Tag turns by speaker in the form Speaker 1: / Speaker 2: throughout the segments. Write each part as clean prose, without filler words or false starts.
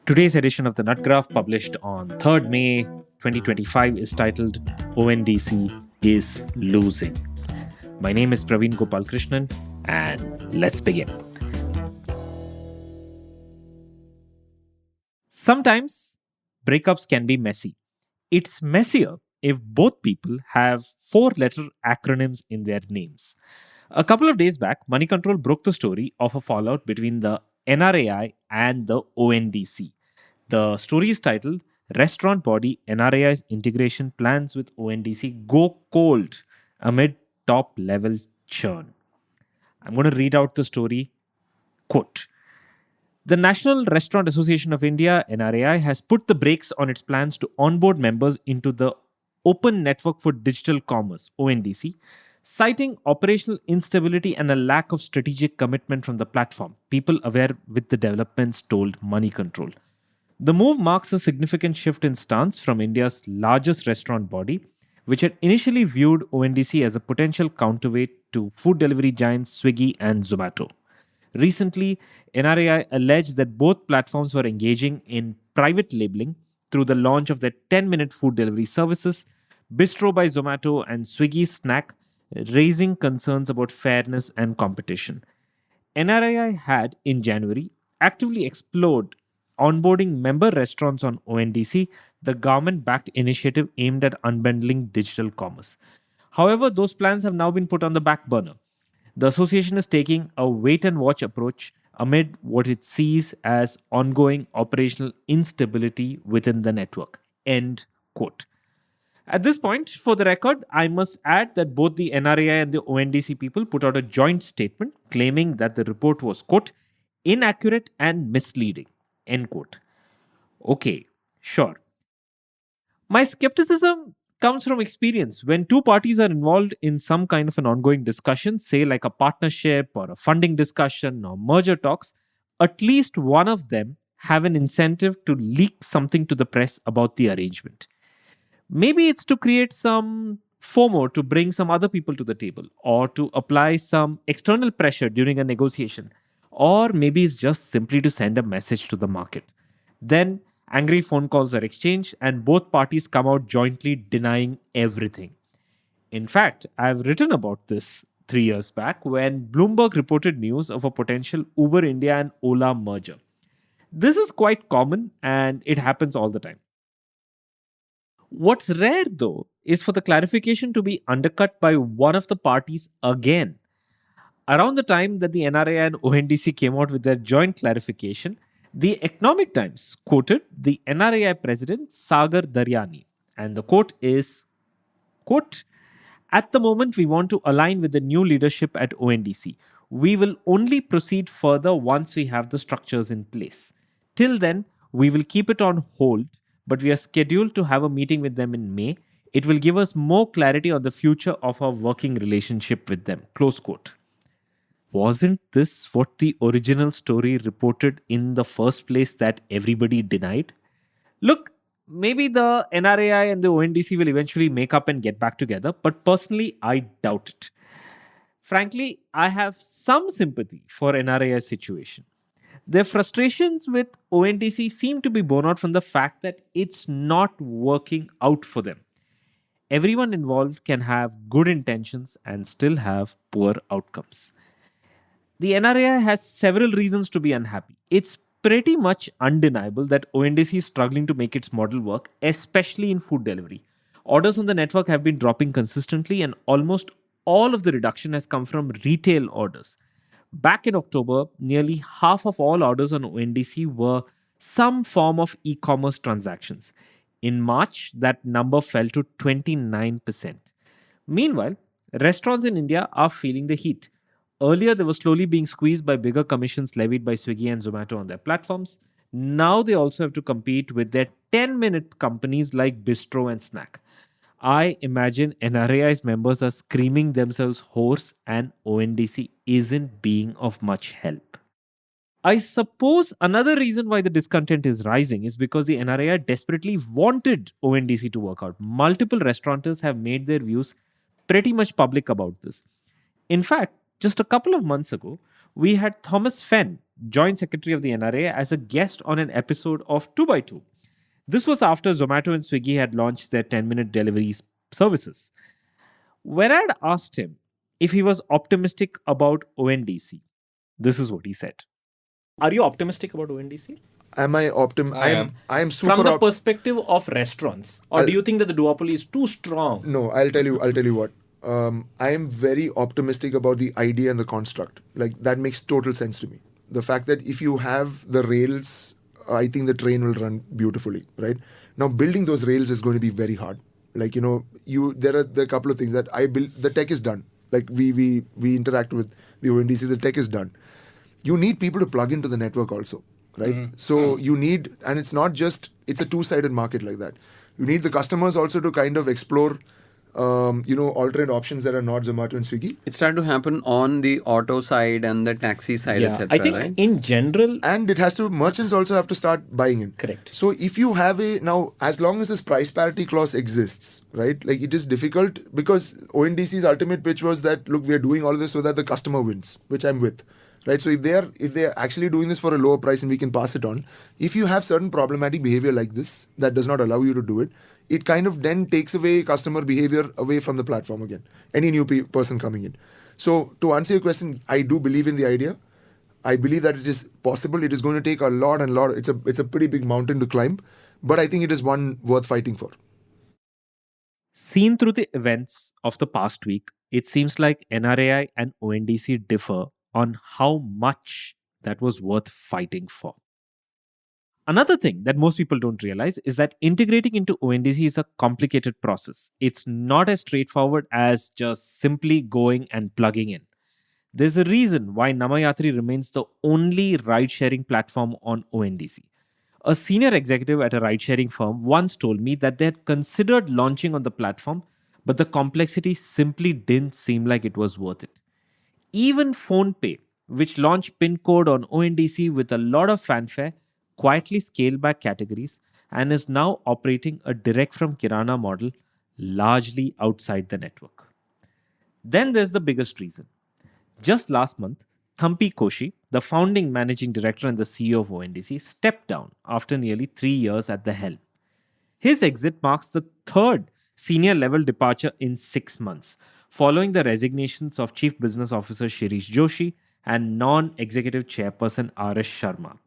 Speaker 1: Today's edition of the Nutgraf, published on 3rd May 2025, is titled ONDC is Losing. My name is Praveen Gopal Krishnan, and let's begin. Sometimes breakups can be messy. It's messier if both people have 4-letter acronyms in their names. A couple of days back, Money Control broke the story of a fallout between the NRAI and the ONDC. The story is titled Restaurant Body NRAI's Integration Plans with ONDC Go Cold Amid Top Level Churn. I'm going to read out the story. Quote: The National Restaurant Association of India, NRAI, has put the brakes on its plans to onboard members into the Open Network for Digital Commerce, ONDC, citing operational instability and a lack of strategic commitment from the platform. People aware with the developments told Money Control. The move marks a significant shift in stance from India's largest restaurant body, which had initially viewed ONDC as a potential counterweight to food delivery giants Swiggy and Zomato. Recently, NRAI alleged that both platforms were engaging in private labeling through the launch of their 10-minute food delivery services, Bistro by Zomato and Swiggy Snack, raising concerns about fairness and competition. NRAI had, in January, actively explored onboarding member restaurants on ONDC, the government backed initiative aimed at unbundling digital commerce. However, those plans have now been put on the back burner. The association is taking a wait and watch approach amid what it sees as ongoing operational instability within the network. End quote. At this point, for the record, I must add that both the NRAI and the ONDC people put out a joint statement claiming that the report was, quote, inaccurate and misleading, end quote. Okay, sure. My skepticism comes from experience. When two parties are involved in some kind of an ongoing discussion, say like a partnership or a funding discussion or merger talks, at least one of them have an incentive to leak something to the press about the arrangement. Maybe it's to create some FOMO to bring some other people to the table or to apply some external pressure during a negotiation. Or maybe it's just simply to send a message to the market. Then angry phone calls are exchanged and both parties come out jointly denying everything. In fact, I've written about this 3 years back when Bloomberg reported news of a potential Uber India and Ola merger. This is quite common and it happens all the time. What's rare, though, is for the clarification to be undercut by one of the parties again. Around the time that the NRA and ONDC came out with their joint clarification, the Economic Times quoted the NRAI president Sagar Daryani, and the quote is, quote, at the moment we want to align with the new leadership at ONDC. We will only proceed further once we have the structures in place. Till then, we will keep it on hold, but we are scheduled to have a meeting with them in May. It will give us more clarity on the future of our working relationship with them. Close quote. Wasn't this what the original story reported in the first place that everybody denied? Look, maybe the NRAI and the ONDC will eventually make up and get back together, but personally, I doubt it. Frankly, I have some sympathy for NRAI's situation. Their frustrations with ONDC seem to be born out from the fact that it's not working out for them. Everyone involved can have good intentions and still have poor outcomes. The NRAI has several reasons to be unhappy. It's pretty much undeniable that ONDC is struggling to make its model work, especially in food delivery. Orders on the network have been dropping consistently, and almost all of the reduction has come from retail orders. Back in October, nearly half of all orders on ONDC were some form of e commerce transactions. In March, that number fell to 29%. Meanwhile, restaurants in India are feeling the heat. Earlier, they were slowly being squeezed by bigger commissions levied by Swiggy and Zomato on their platforms. Now they also have to compete with their 10-minute companies like Bistro and Snack. I imagine NRAI's members are screaming themselves hoarse and ONDC isn't being of much help. I suppose another reason why the discontent is rising is because the NRAI desperately wanted ONDC to work out. Multiple restaurateurs have made their views pretty much public about this. In fact, just a couple of months ago, we had Thomas Fenn, Joint Secretary of the NRA, as a guest on an episode of 2 by 2. This was after Zomato and Swiggy had launched their 10-minute delivery services. When I had asked him if he was optimistic about ONDC, this is what he said. Are you optimistic about ONDC?
Speaker 2: Am I I am super
Speaker 1: From the perspective of restaurants, or do you think that the duopoly is too strong?
Speaker 2: No, I'll tell you what. I am very optimistic about the idea and the construct. Like, that makes total sense to me. The fact that if you have the rails, I think the train will run beautifully, right? Now, building those rails is going to be very hard. Like, there are a couple of things that I build. The tech is done. Like, we interact with the ONDC, the tech is done. You need people to plug into the network also, right? So you need, and it's not just, it's a two-sided market like that. You need the customers also to kind of explore, alternate options that are not Zomato and Swiggy.
Speaker 3: It's trying to happen on the auto side and the taxi side, etc.
Speaker 1: I think
Speaker 3: right?
Speaker 1: in general,
Speaker 2: and it has to, merchants also have to start buying in.
Speaker 1: Correct.
Speaker 2: So if you have now, as long as this price parity clause exists, right? Like, it is difficult because ONDC's ultimate pitch was that, look, we are doing all of this so that the customer wins, which I'm with. Right, so if they are actually doing this for a lower price and we can pass it on, if you have certain problematic behavior like this that does not allow you to do it, it kind of then takes away customer behavior away from the platform again. Any new person coming in. So to answer your question, I do believe in the idea. I believe that it is possible. It is going to take a lot. It's a pretty big mountain to climb, but I think it is one worth fighting for.
Speaker 1: Seen through the events of the past week, it seems like NRAI and ONDC differ on how much that was worth fighting for. Another thing that most people don't realize is that integrating into ONDC is a complicated process. It's not as straightforward as just simply going and plugging in. There's a reason why Namayatri remains the only ride-sharing platform on ONDC. A senior executive at a ride-sharing firm once told me that they had considered launching on the platform, but the complexity simply didn't seem like it was worth it. Even PhonePe, which launched PIN code on ONDC with a lot of fanfare, quietly scaled back categories and is now operating a direct from Kirana model largely outside the network. Then there's the biggest reason. Just last month, Thampi Koshi, the founding managing director and the CEO of ONDC, stepped down after nearly 3 years at the helm. His exit marks the third senior level departure in 6 months, following the resignations of Chief Business Officer Shirish Joshi and non-executive chairperson R.S. Sharma.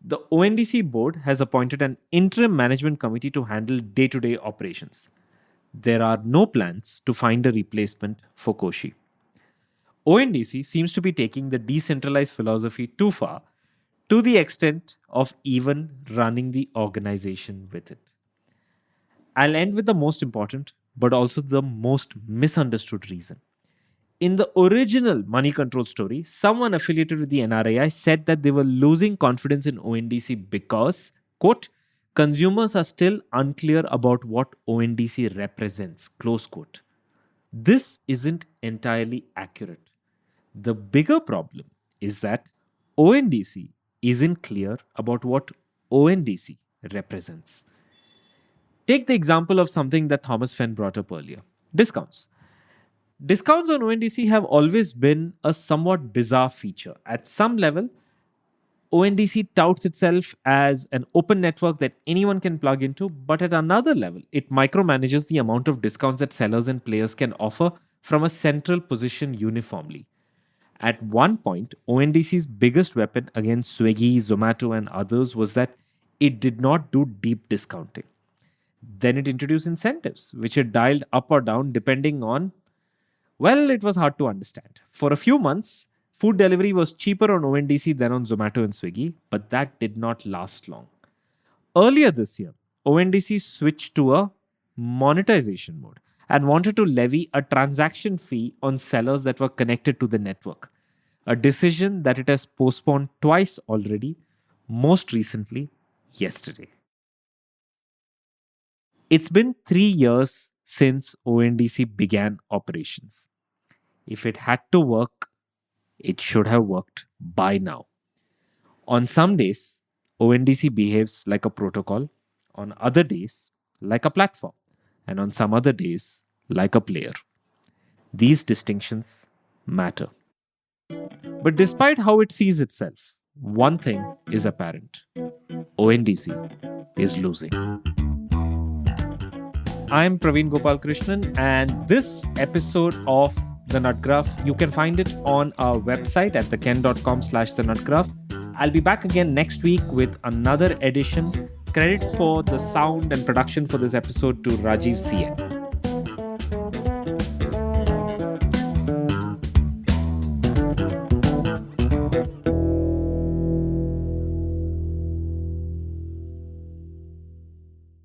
Speaker 1: The ONDC board has appointed an interim management committee to handle day-to-day operations. There are no plans to find a replacement for Koshi. ONDC seems to be taking the decentralized philosophy too far, to the extent of even running the organization with it. I'll end with the most important, but also the most misunderstood reason. In the original money control story, someone affiliated with the NRAI said that they were losing confidence in ONDC because, quote, consumers are still unclear about what ONDC represents, close quote. This isn't entirely accurate. The bigger problem is that ONDC isn't clear about what ONDC represents. Take the example of something that Thomas Fenn brought up earlier, discounts. Discounts on ONDC have always been a somewhat bizarre feature. At some level, ONDC touts itself as an open network that anyone can plug into, but at another level, it micromanages the amount of discounts that sellers and players can offer from a central position uniformly. At one point, ONDC's biggest weapon against Swiggy, Zomato, and others was that it did not do deep discounting. Then it introduced incentives, which it dialed up or down depending on, well, it was hard to understand. For a few months, food delivery was cheaper on ONDC than on Zomato and Swiggy, but that did not last long. Earlier this year, ONDC switched to a monetization mode and wanted to levy a transaction fee on sellers that were connected to the network, a decision that it has postponed twice already, most recently yesterday. It's been 3 years since ONDC began operations. If it had to work, it should have worked by now. On some days, ONDC behaves like a protocol, on other days, like a platform, and on some other days, like a player. These distinctions matter. But despite how it sees itself, one thing is apparent. ONDC is losing. I'm Praveen Gopal Krishnan, and this episode of The Nutgraf, you can find it on our website at theken.com/thenutgraf. I'll be back again next week with another edition. Credits for the sound and production for this episode to Rajiv CN.